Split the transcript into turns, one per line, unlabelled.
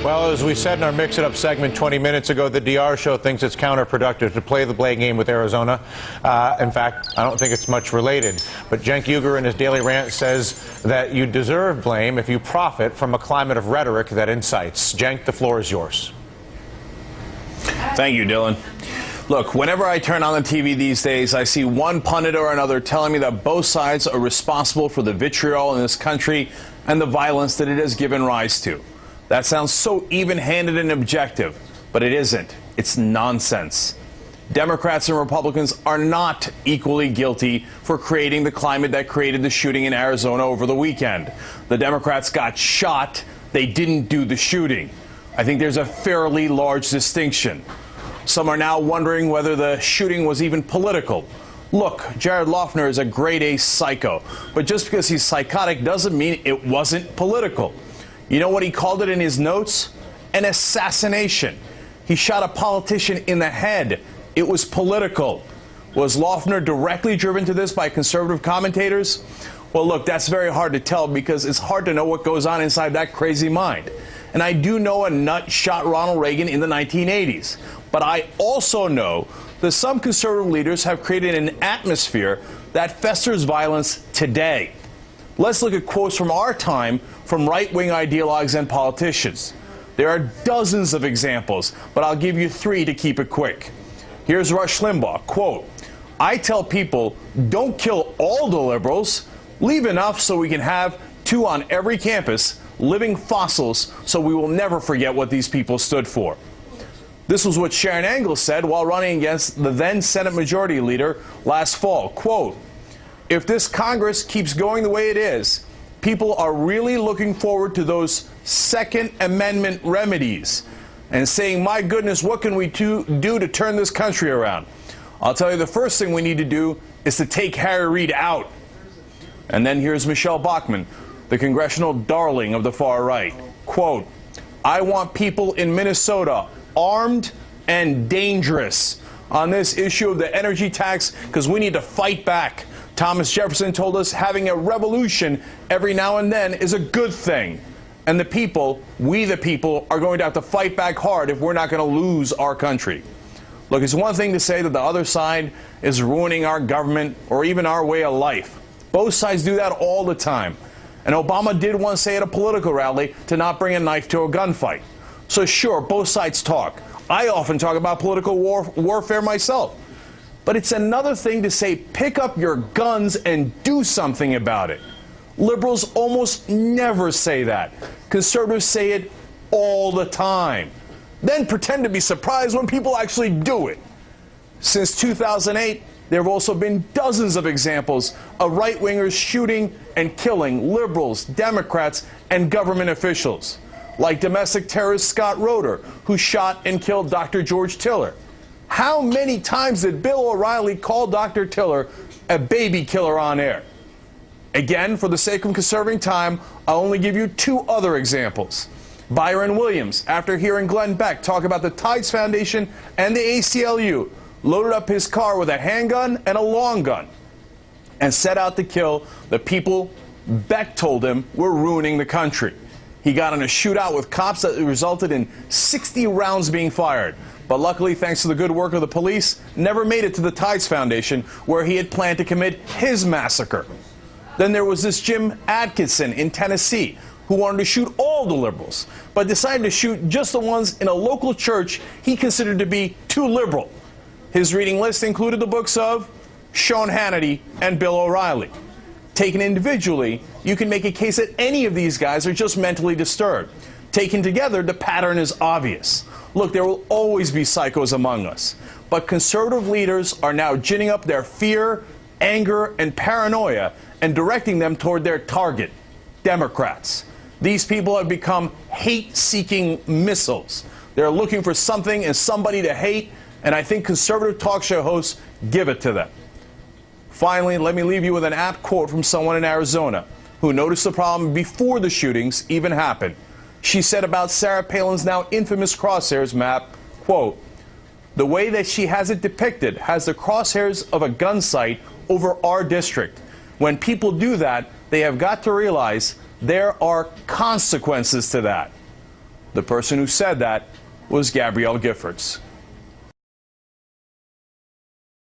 Well, as we said in our Mix It Up segment 20 minutes ago, the DR show thinks it's counterproductive to play the blame game with Arizona. In fact, I don't think it's much related. But Cenk Uygur in his daily rant says that you deserve blame if you profit from a climate of rhetoric that incites. Cenk, the floor is yours.
Thank you, Dylan. Look, whenever I turn on the TV these days, I see one pundit or another telling me that both sides are responsible for the vitriol in this country and the violence that it has given rise to. That sounds so even-handed and objective, but it isn't. It's nonsense. Democrats and Republicans are not equally guilty for creating the climate that created the shooting in Arizona over the weekend. The Democrats got shot. They didn't do the shooting. I think there's a fairly large distinction. Some are now wondering whether the shooting was even political. Look, Jared Loughner is a grade A psycho, but just because he's psychotic doesn't mean it wasn't political. You know what he called it in his notes? An assassination. He shot a politician in the head. It was political. Was Loughner directly driven to this by conservative commentators? Well, look, that's very hard to tell because it's hard to know what goes on inside that crazy mind. And I do know a nut shot Ronald Reagan in the 1980s. But I also know that some conservative leaders have created an atmosphere that festers violence today. Let's look at quotes from our time from right-wing ideologues and politicians. There are dozens of examples, but I'll give you three to keep it quick. Here's Rush Limbaugh, quote, "I tell people, don't kill all the liberals. Leave enough so we can have two on every campus, living fossils, so we will never forget what these people stood for." This was what Sharron Angle said while running against the then Senate Majority Leader last fall. Quote, "If this Congress keeps going the way it is, people are really looking forward to those Second Amendment remedies and saying, my goodness, what can we do to turn this country around? I'll tell you, the first thing we need to do is to take Harry Reid out." And then here's Michelle Bachmann, the congressional darling of the far right. Quote, "I want people in Minnesota armed and dangerous on this issue of the energy tax because we need to fight back. Thomas Jefferson told us having a revolution every now and then is a good thing. And the people, we the people, are going to have to fight back hard if we're not going to lose our country." Look, it's one thing to say that the other side is ruining our government or even our way of life. Both sides do that all the time. And Obama did once say at a political rally to not bring a knife to a gunfight. So sure, both sides talk. I often talk about political warfare myself. But it's another thing to say, pick up your guns and do something about it. Liberals almost never say that. Conservatives say it all the time. Then pretend to be surprised when people actually do it. Since 2008, there have also been dozens of examples of right-wingers shooting and killing liberals, Democrats, and government officials, like domestic terrorist Scott Roeder, who shot and killed Dr. George Tiller. How many times did Bill O'Reilly call Dr. Tiller a baby killer on air? Again, for the sake of conserving time, I'll only give you two other examples. Byron Williams, after hearing Glenn Beck talk about the Tides Foundation and the ACLU, loaded up his car with a handgun and a long gun and set out to kill the people Beck told him were ruining the country. He got in a shootout with cops that resulted in 60 rounds being fired. But luckily, thanks to the good work of the police, never made it to the Tides Foundation, where he had planned to commit his massacre. Then there was this Jim Atkinson in Tennessee, who wanted to shoot all the liberals, but decided to shoot just the ones in a local church he considered to be too liberal. His reading list included the books of Sean Hannity and Bill O'Reilly. Taken individually, you can make a case that any of these guys are just mentally disturbed. Taken together, the pattern is obvious. Look, there will always be psychos among us, but conservative leaders are now ginning up their fear, anger, and paranoia and directing them toward their target, Democrats. These people have become hate-seeking missiles. They're looking for something and somebody to hate, and I think conservative talk show hosts give it to them. Finally, let me leave you with an apt quote from someone in Arizona who noticed the problem before the shootings even happened. She said about Sarah Palin's now infamous crosshairs map, quote, "The way that she has it depicted has the crosshairs of a gun sight over our district. When people do that, they have got to realize there are consequences to that." The person who said that was Gabrielle Giffords.